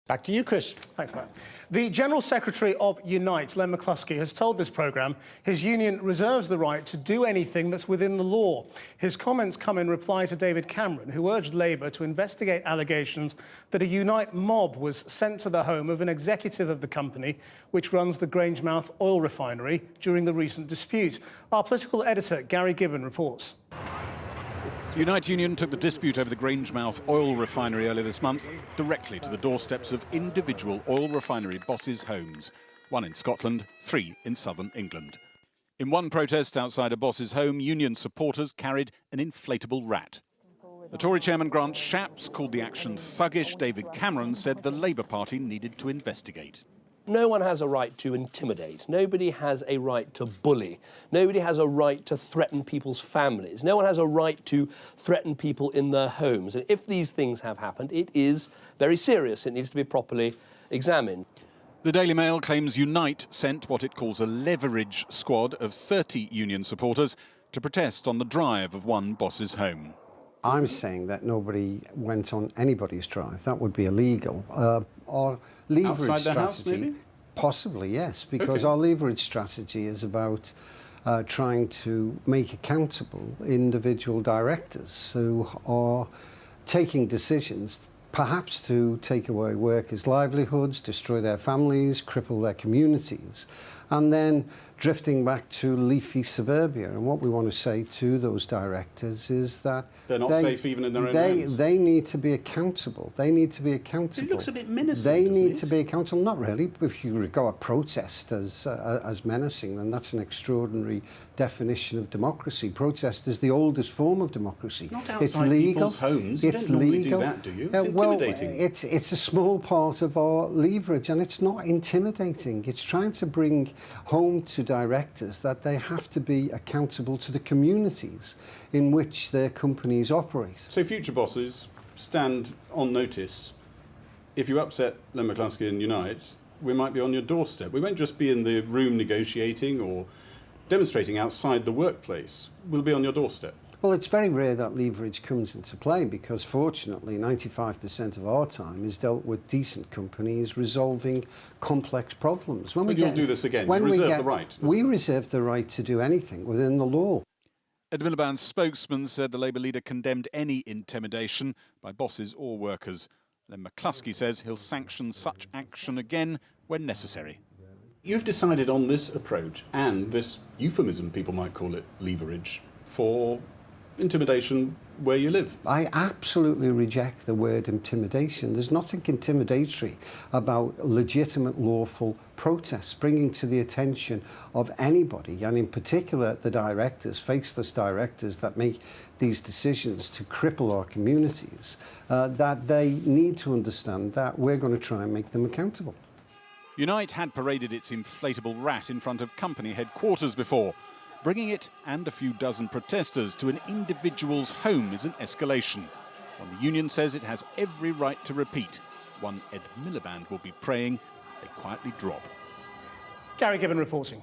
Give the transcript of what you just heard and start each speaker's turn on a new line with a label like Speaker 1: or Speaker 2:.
Speaker 1: Back to you, Chris.
Speaker 2: Thanks, Matt. The General Secretary of Unite, Len McCluskey, has told this programme his union reserves the right to do anything that's within the law. His comments come in reply to David Cameron, who urged Labour to investigate allegations that a Unite mob was sent to the home of an executive of the company which runs the Grangemouth oil refinery during the recent dispute. Our political editor, Gary Gibbon, reports.
Speaker 3: The Unite Union took the dispute over the Grangemouth oil refinery earlier this month directly to the doorsteps of individual oil refinery bosses' homes, one in Scotland, 3 in southern England. In one protest outside a boss's home, union supporters carried an inflatable rat. The Tory chairman Grant Shapps called the action thuggish. David Cameron said the Labour Party needed to investigate.
Speaker 4: No one has a right to intimidate. Nobody has a right to bully. Nobody has a right to threaten people's families. No one has a right to threaten people in their homes. And if these things have happened, it is very serious. It needs to be properly examined.
Speaker 3: The Daily Mail claims Unite sent what it calls a leverage squad of 30 union supporters to protest on the drive of one boss's home.
Speaker 5: I'm saying that nobody went on anybody's drive. That would be illegal. Our leverage
Speaker 3: outside
Speaker 5: strategy,
Speaker 3: the house, maybe?
Speaker 5: Possibly, yes, because
Speaker 3: Okay.
Speaker 5: our leverage strategy is about trying to make accountable individual directors who are taking decisions, perhaps to take away workers' livelihoods, destroy their families, cripple their communities, and then drifting back to leafy suburbia. And what we want to say to those directors is that
Speaker 3: They're not safe even in their own homes.
Speaker 5: They need to be accountable. They need to be accountable.
Speaker 3: It looks a bit menacing,
Speaker 5: They
Speaker 3: doesn't
Speaker 5: need
Speaker 3: it?
Speaker 5: to be accountable. Not really. If you regard protest as menacing, then that's an extraordinary definition of democracy. Protest is the oldest form of democracy.
Speaker 3: Not outside
Speaker 5: it's legal.
Speaker 3: people's homes. You
Speaker 5: It's
Speaker 3: don't normally
Speaker 5: legal.
Speaker 3: do that, do you? It's
Speaker 5: Well,
Speaker 3: intimidating.
Speaker 5: it's a small part of our leverage, and it's not intimidating. It's trying to bring home to directors that they have to be accountable to the communities in which their companies operate.
Speaker 6: So future bosses stand on notice. If you upset Len McCluskey and Unite, we might be on your doorstep. We won't just be in the room negotiating or demonstrating outside the workplace. We'll be on your doorstep.
Speaker 5: Well, it's very rare that leverage comes into play because, fortunately, 95% of our time is dealt with decent companies resolving complex problems.
Speaker 6: But you'll do this again. You reserve the right.
Speaker 5: We reserve the right to do anything within the law.
Speaker 3: Ed Miliband's spokesman said the Labour leader condemned any intimidation by bosses or workers. Len McCluskey says he'll sanction such action again when necessary.
Speaker 6: You've decided on this approach and this euphemism, people might call it, leverage, for intimidation where you live.
Speaker 5: I absolutely reject the word intimidation. There's nothing intimidatory about legitimate, lawful protests, bringing to the attention of anybody, and in particular the directors, faceless directors that make these decisions to cripple our communities, that they need to understand that we're going to try and make them accountable.
Speaker 3: Unite had paraded its inflatable rat in front of company headquarters before. Bringing it and a few dozen protesters to an individual's home is an escalation. One the union says it has every right to repeat. One Ed Miliband will be praying they quietly drop.
Speaker 2: Gary Gibbon reporting.